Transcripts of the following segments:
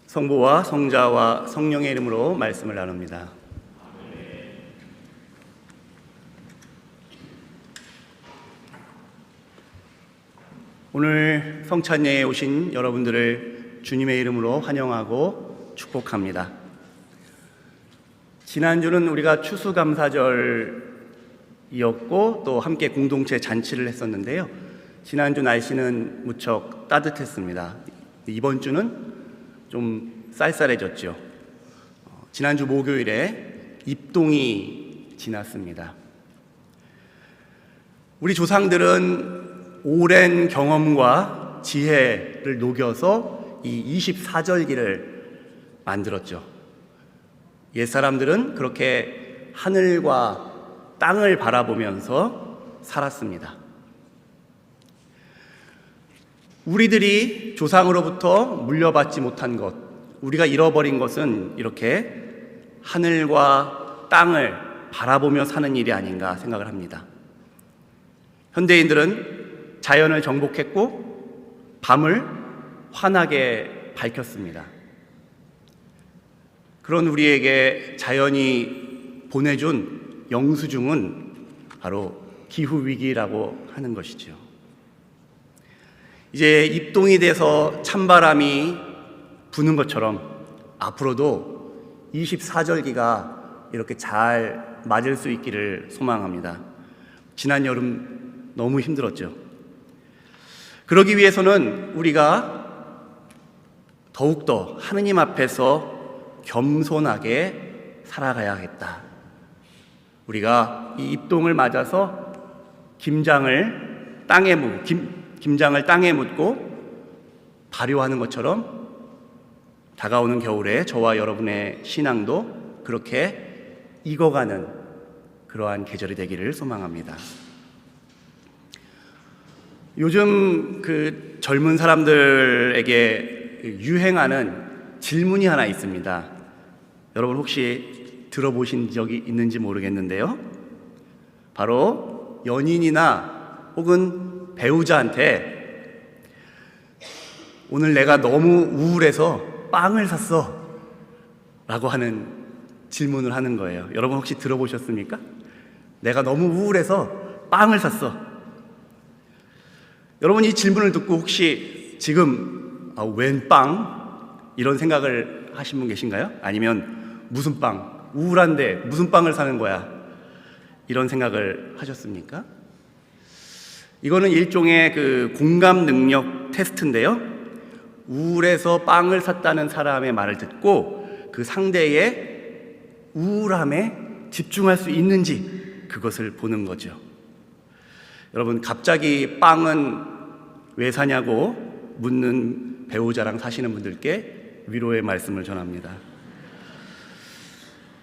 성부와 성자와 성령의 이름으로 말씀을 나눕니다. 오늘 성찬예에 오신 여러분들을 주님의 이름으로 환영하고 축복합니다. 지난주는 우리가 추수감사절이었고 또 함께 공동체 잔치를 했었는데요. 지난주 날씨는 무척 따뜻했습니다. 이번 주는 좀 쌀쌀해졌죠. 지난주 목요일에 입동이 지났습니다. 우리 조상들은 오랜 경험과 지혜를 녹여서 이 24절기를 만들었죠. 옛사람들은 그렇게 하늘과 땅을 바라보면서 살았습니다. 우리들이 조상으로부터 물려받지 못한 것, 우리가 잃어버린 것은 이렇게 하늘과 땅을 바라보며 사는 일이 아닌가 생각을 합니다. 현대인들은 자연을 정복했고 밤을 환하게 밝혔습니다. 그런 우리에게 자연이 보내준 영수증은 바로 기후위기라고 하는 것이죠. 이제 입동이 돼서 찬바람이 부는 것처럼 앞으로도 24절기가 이렇게 잘 맞을 수 있기를 소망합니다. 지난 여름 너무 힘들었죠. 그러기 위해서는 우리가 더욱더 하느님 앞에서 겸손하게 살아가야겠다. 우리가 이 입동을 맞아서 김장을 땅에 묻고 발효하는 것처럼 다가오는 겨울에 저와 여러분의 신앙도 그렇게 익어가는 그러한 계절이 되기를 소망합니다. 요즘 그 젊은 사람들에게 유행하는 질문이 하나 있습니다. 여러분 혹시 들어보신 적이 있는지 모르겠는데요. 바로 연인이나 혹은 배우자한테 오늘 내가 너무 우울해서 빵을 샀어 라고 하는 질문을 하는 거예요. 여러분 혹시 들어보셨습니까? 내가 너무 우울해서 빵을 샀어. 여러분 이 질문을 듣고 혹시 지금 웬 빵? 이런 생각을 하신 분 계신가요? 아니면 무슨 빵? 우울한데 무슨 빵을 사는 거야? 이런 생각을 하셨습니까? 이거는 일종의 그 공감 능력 테스트인데요. 우울해서 빵을 샀다는 사람의 말을 듣고 그 상대의 우울함에 집중할 수 있는지 그것을 보는 거죠. 여러분 갑자기 빵은 왜 사냐고 묻는 배우자랑 사시는 분들께 위로의 말씀을 전합니다.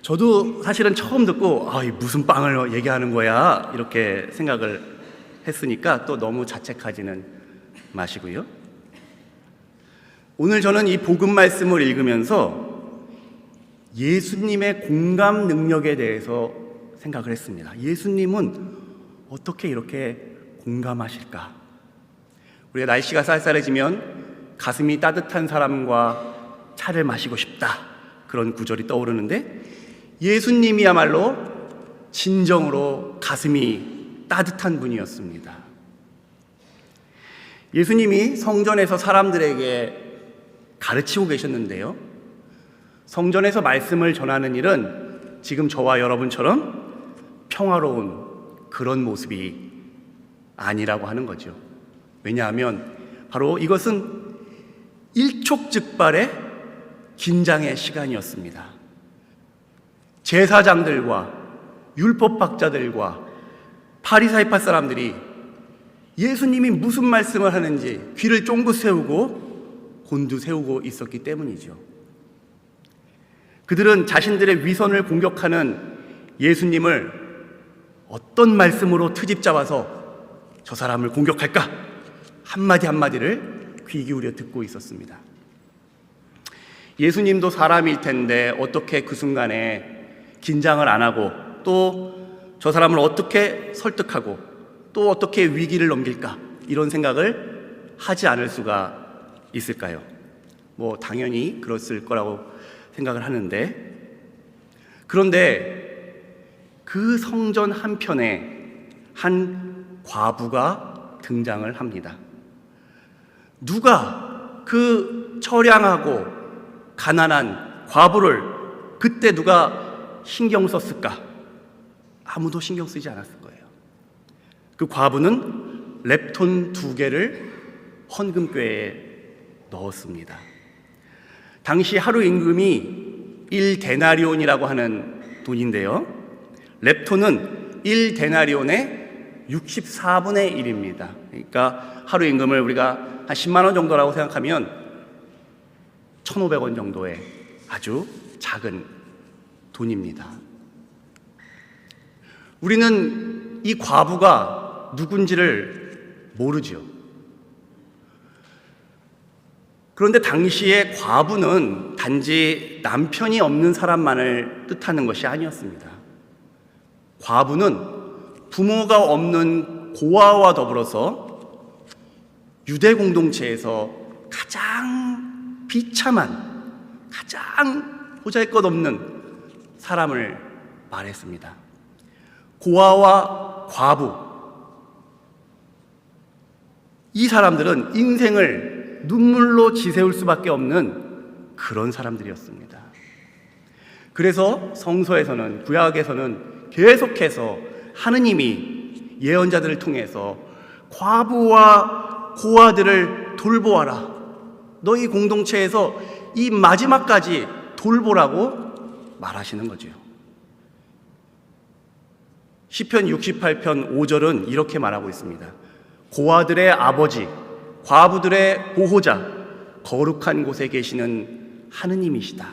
저도 사실은 처음 듣고 무슨 빵을 얘기하는 거야 이렇게 생각을 했으니까 또 너무 자책하지는 마시고요. 오늘 저는 이 복음 말씀을 읽으면서 예수님의 공감 능력에 대해서 생각을 했습니다. 예수님은 어떻게 이렇게 공감하실까? 우리가 날씨가 쌀쌀해지면 가슴이 따뜻한 사람과 차를 마시고 싶다 그런 구절이 떠오르는데 예수님이야말로 진정으로 가슴이 따뜻한 분이었습니다. 예수님이 성전에서 사람들에게 가르치고 계셨는데요. 성전에서 말씀을 전하는 일은 지금 저와 여러분처럼 평화로운 그런 모습이 아니라고 하는 거죠. 왜냐하면 바로 이것은 일촉즉발의 긴장의 시간이었습니다. 제사장들과 율법학자들과 파리사이파 사람들이 예수님이 무슨 말씀을 하는지 귀를 쫑긋 세우고 곤두세우고 있었기 때문이죠. 그들은 자신들의 위선을 공격하는 예수님을 어떤 말씀으로 트집 잡아서 저 사람을 공격할까? 한마디 한마디를 귀 기울여 듣고 있었습니다. 예수님도 사람일 텐데 어떻게 그 순간에 긴장을 안 하고 또 저 사람을 어떻게 설득하고 또 어떻게 위기를 넘길까? 이런 생각을 하지 않을 수가 있을까요? 뭐 당연히 그랬을 거라고 생각을 하는데, 그런데 그 성전 한편에 한 과부가 등장을 합니다. 누가 그 처량하고 가난한 과부를 그때 누가 신경 썼을까? 아무도 신경 쓰지 않았을 거예요. 그 과부는 렙톤 2개를 헌금궤에 넣었습니다. 당시 하루 임금이 1데나리온이라고 하는 돈인데요, 렙톤은 1데나리온의 64분의 1입니다. 그러니까 하루 임금을 우리가 한 10만 원 정도라고 생각하면 1,500원 정도의 아주 작은 돈입니다. 우리는 이 과부가 누군지를 모르죠. 그런데 당시에 과부는 단지 남편이 없는 사람만을 뜻하는 것이 아니었습니다. 과부는 부모가 없는 고아와 더불어서 유대 공동체에서 가장 비참한, 가장 보잘것없는 사람을 말했습니다. 고아와 과부, 이 사람들은 인생을 눈물로 지새울 수밖에 없는 그런 사람들이었습니다. 그래서 성서에서는, 구약에서는 계속해서 하느님이 예언자들을 통해서 과부와 고아들을 돌보아라, 너희 공동체에서 이 마지막까지 돌보라고 말하시는 거죠. 시편 68편 5절은 이렇게 말하고 있습니다. 고아들의 아버지, 과부들의 보호자, 거룩한 곳에 계시는 하느님이시다.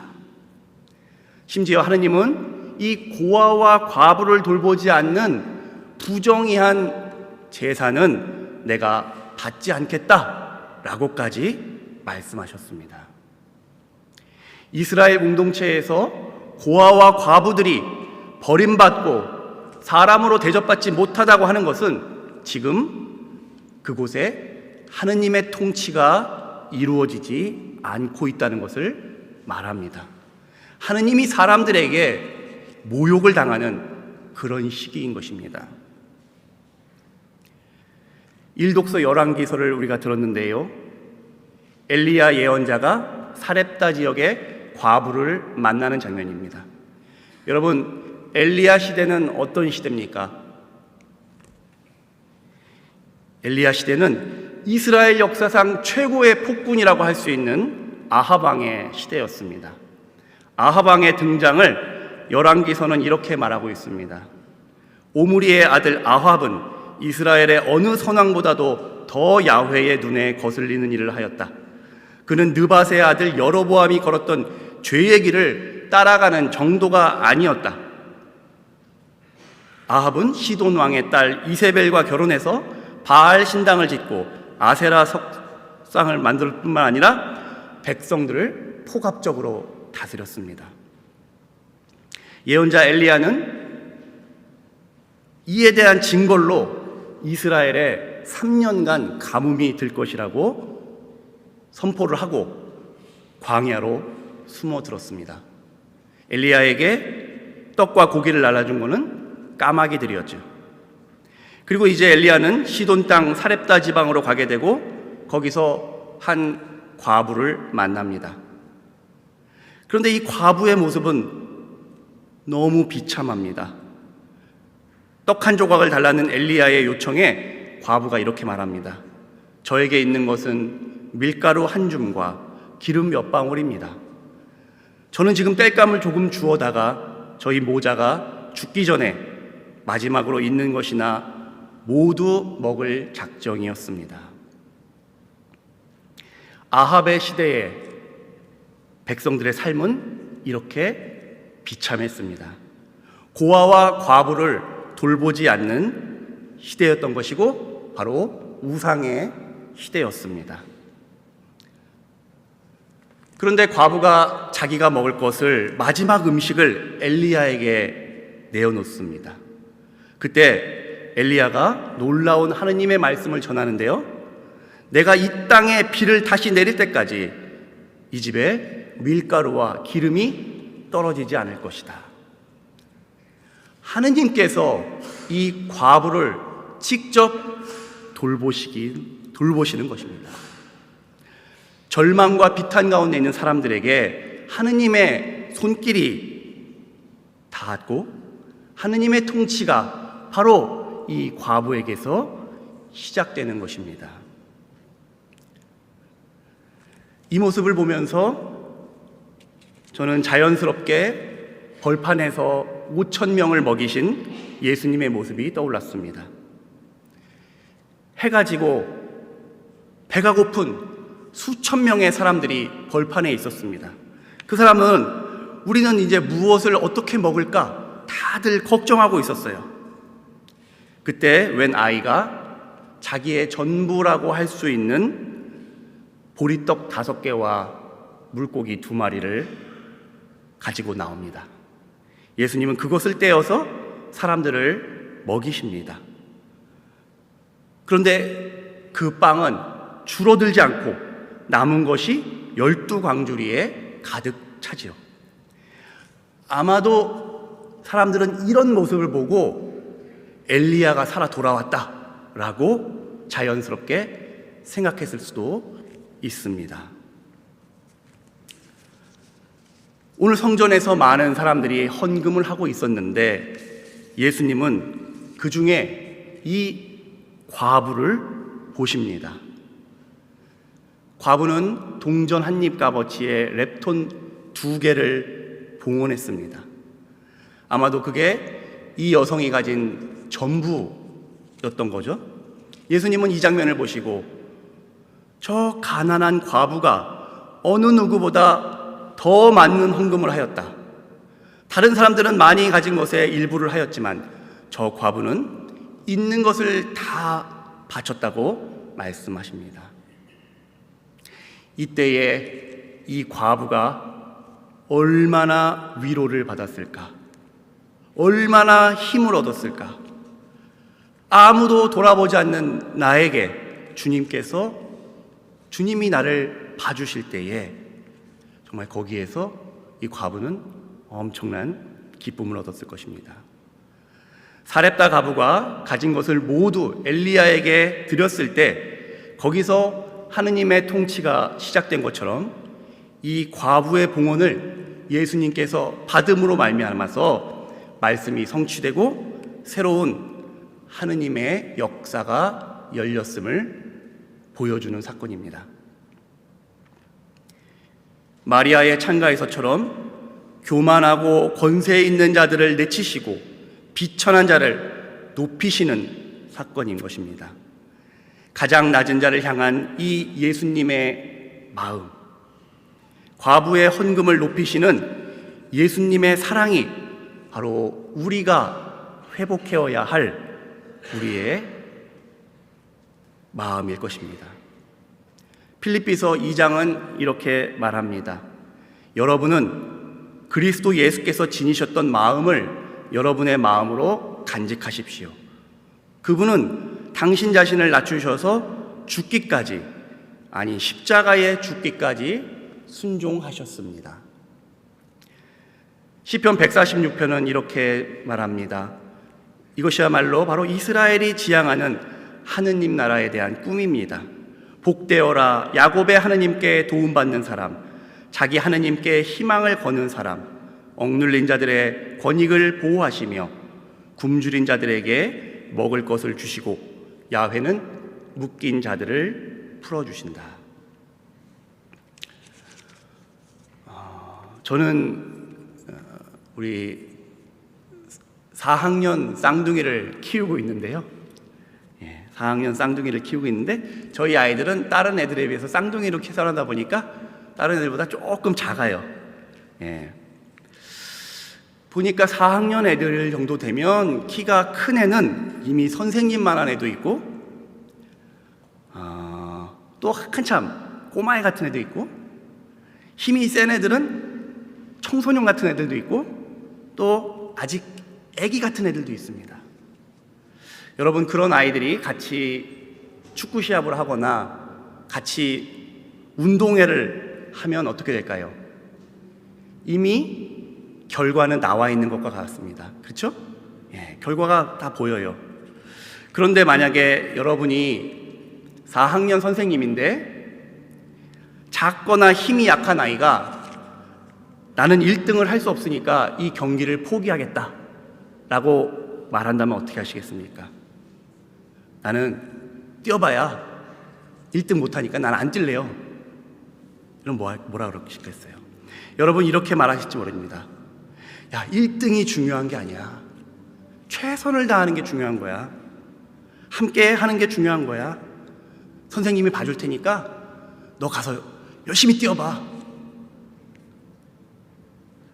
심지어 하느님은 이 고아와 과부를 돌보지 않는 부정의한 제사는 내가 받지 않겠다라고까지 말씀하셨습니다. 이스라엘 공동체에서 고아와 과부들이 버림받고 사람으로 대접받지 못하다고 하는 것은 지금 그곳에 하느님의 통치가 이루어지지 않고 있다는 것을 말합니다. 하느님이 사람들에게 모욕을 당하는 그런 시기인 것입니다. 일독서 열왕기서를 우리가 들었는데요, 엘리야 예언자가 사렙다 지역의 과부를 만나는 장면입니다. 여러분, 엘리야 시대는 어떤 시대입니까? 엘리야 시대는 이스라엘 역사상 최고의 폭군이라고 할 수 있는 아합 왕의 시대였습니다. 아합 왕의 등장을 열왕기서는 이렇게 말하고 있습니다. 오므리의 아들 아합은 이스라엘의 어느 선왕보다도 더 야훼의 눈에 거슬리는 일을 하였다. 그는 느밧의 아들 여로보암이 걸었던 죄의 길을 따라가는 정도가 아니었다. 아합은 시돈 왕의 딸 이세벨과 결혼해서 바알 신당을 짓고 아세라 석상을 만들 뿐만 아니라 백성들을 폭압적으로 다스렸습니다. 예언자 엘리야는 이에 대한 징벌로 이스라엘에 3년간 가뭄이 들 것이라고 선포를 하고 광야로 숨어들었습니다. 엘리야에게 떡과 고기를 날라준 것은 까마귀들이었죠. 그리고 이제 엘리야는 시돈 땅 사렙다 지방으로 가게 되고 거기서 한 과부를 만납니다. 그런데 이 과부의 모습은 너무 비참합니다. 떡 한 조각을 달라는 엘리야의 요청에 과부가 이렇게 말합니다. 저에게 있는 것은 밀가루 한 줌과 기름 몇 방울입니다. 저는 지금 땔감을 조금 주워다가 저희 모자가 죽기 전에 마지막으로 있는 것이나 모두 먹을 작정이었습니다. 아합의 시대에 백성들의 삶은 이렇게 비참했습니다. 고아와 과부를 돌보지 않는 시대였던 것이고 바로 우상의 시대였습니다. 그런데 과부가 자기가 먹을 것을, 마지막 음식을 엘리야에게 내어놓습니다. 그때 엘리야가 놀라운 하느님의 말씀을 전하는데요, 내가 이 땅에 비를 다시 내릴 때까지 이 집에 밀가루와 기름이 떨어지지 않을 것이다. 하느님께서 이 과부를 직접 돌보시는 것입니다. 절망과 비탄 가운데 있는 사람들에게 하느님의 손길이 닿았고 하느님의 통치가 바로 이 과부에게서 시작되는 것입니다. 이 모습을 보면서 저는 자연스럽게 벌판에서 5,000명을 먹이신 예수님의 모습이 떠올랐습니다. 해가 지고 배가 고픈 수천 명의 사람들이 벌판에 있었습니다. 그 사람은 우리는 이제 무엇을 어떻게 먹을까 다들 걱정하고 있었어요. 그때 웬 아이가 자기의 전부라고 할 수 있는 보리떡 5개와 물고기 2마리를 가지고 나옵니다. 예수님은 그것을 떼어서 사람들을 먹이십니다. 그런데 그 빵은 줄어들지 않고 남은 것이 12광주리에 가득 차지요. 아마도 사람들은 이런 모습을 보고 엘리야가 살아 돌아왔다라고 자연스럽게 생각했을 수도 있습니다. 오늘 성전에서 많은 사람들이 헌금을 하고 있었는데 예수님은 그 중에 이 과부를 보십니다. 과부는 동전 한입 값어치의 랩톤 2개를 봉헌했습니다. 아마도 그게 이 여성이 가진 전부였던 거죠. 예수님은 이 장면을 보시고 저 가난한 과부가 어느 누구보다 더 많은 헌금을 하였다. 다른 사람들은 많이 가진 것에 일부를 하였지만 저 과부는 있는 것을 다 바쳤다고 말씀하십니다. 이때에 이 과부가 얼마나 위로를 받았을까? 얼마나 힘을 얻었을까? 아무도 돌아보지 않는 나에게 주님이 나를 봐주실 때에 정말 거기에서 이 과부는 엄청난 기쁨을 얻었을 것입니다. 사렙다 과부가 가진 것을 모두 엘리야에게 드렸을 때 거기서 하느님의 통치가 시작된 것처럼 이 과부의 봉헌을 예수님께서 받음으로 말미암아서 말씀이 성취되고 새로운 하느님의 역사가 열렸음을 보여주는 사건입니다. 마리아의 창가에서처럼 교만하고 권세 있는 자들을 내치시고 비천한 자를 높이시는 사건인 것입니다. 가장 낮은 자를 향한 이 예수님의 마음, 과부의 헌금을 높이시는 예수님의 사랑이 바로 우리가 회복해야 할 우리의 마음일 것입니다. 필립비서 2장은 이렇게 말합니다. 여러분은 그리스도 예수께서 지니셨던 마음을 여러분의 마음으로 간직하십시오. 그분은 당신 자신을 낮추셔서 죽기까지, 아니 십자가에 죽기까지 순종하셨습니다. 시편 146편은 이렇게 말합니다. 이것이야말로 바로 이스라엘이 지향하는 하느님 나라에 대한 꿈입니다. 복되어라 야곱의 하느님께 도움받는 사람, 자기 하느님께 희망을 거는 사람, 억눌린 자들의 권익을 보호하시며 굶주린 자들에게 먹을 것을 주시고 야훼는 묶인 자들을 풀어주신다. 저는 우리 4학년 쌍둥이를 키우고 있는데요. 4학년 쌍둥이를 키우고 있는데 저희 아이들은 다른 애들에 비해서 쌍둥이로 태어나다 보니까 다른 애들보다 조금 작아요. 보니까 4학년 애들 정도 되면 키가 큰 애는 이미 선생님만한 애도 있고 또 한참 꼬마애 같은 애도 있고 힘이 센 애들은 청소년 같은 애들도 있고 또 아직 애기 같은 애들도 있습니다. 여러분, 그런 아이들이 같이 축구 시합을 하거나 같이 운동회를 하면 어떻게 될까요? 이미 결과는 나와 있는 것과 같습니다. 그렇죠? 예, 결과가 다 보여요. 그런데 만약에 여러분이 4학년 선생님인데 작거나 힘이 약한 아이가 나는 1등을 할 수 없으니까 이 경기를 포기하겠다 라고 말한다면 어떻게 하시겠습니까? 나는 뛰어봐야 1등 못하니까 난 안 뛸래요. 그럼 뭐라 그러시겠어요? 여러분 이렇게 말하실지 모릅니다. 야, 1등이 중요한 게 아니야. 최선을 다하는 게 중요한 거야. 함께 하는 게 중요한 거야. 선생님이 봐줄 테니까 너 가서 열심히 뛰어봐.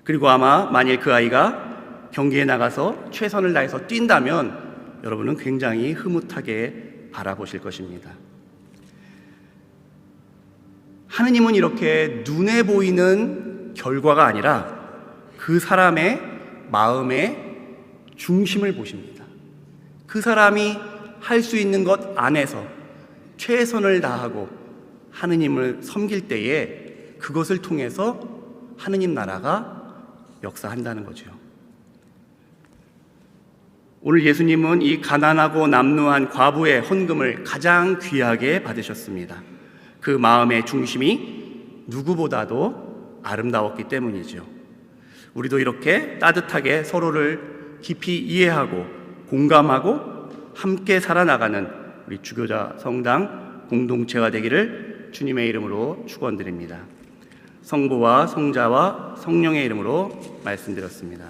그리고 아마 만일 그 아이가 경기에 나가서 최선을 다해서 뛴다면 여러분은 굉장히 흐뭇하게 바라보실 것입니다. 하느님은 이렇게 눈에 보이는 결과가 아니라 그 사람의 마음의 중심을 보십니다. 그 사람이 할 수 있는 것 안에서 최선을 다하고 하느님을 섬길 때에 그것을 통해서 하느님 나라가 역사한다는 거죠. 오늘 예수님은 이 가난하고 남루한 과부의 헌금을 가장 귀하게 받으셨습니다. 그 마음의 중심이 누구보다도 아름다웠기 때문이죠. 우리도 이렇게 따뜻하게 서로를 깊이 이해하고 공감하고 함께 살아나가는 우리 주교자 성당 공동체가 되기를 주님의 이름으로 축원드립니다. 성부와 성자와 성령의 이름으로 말씀드렸습니다.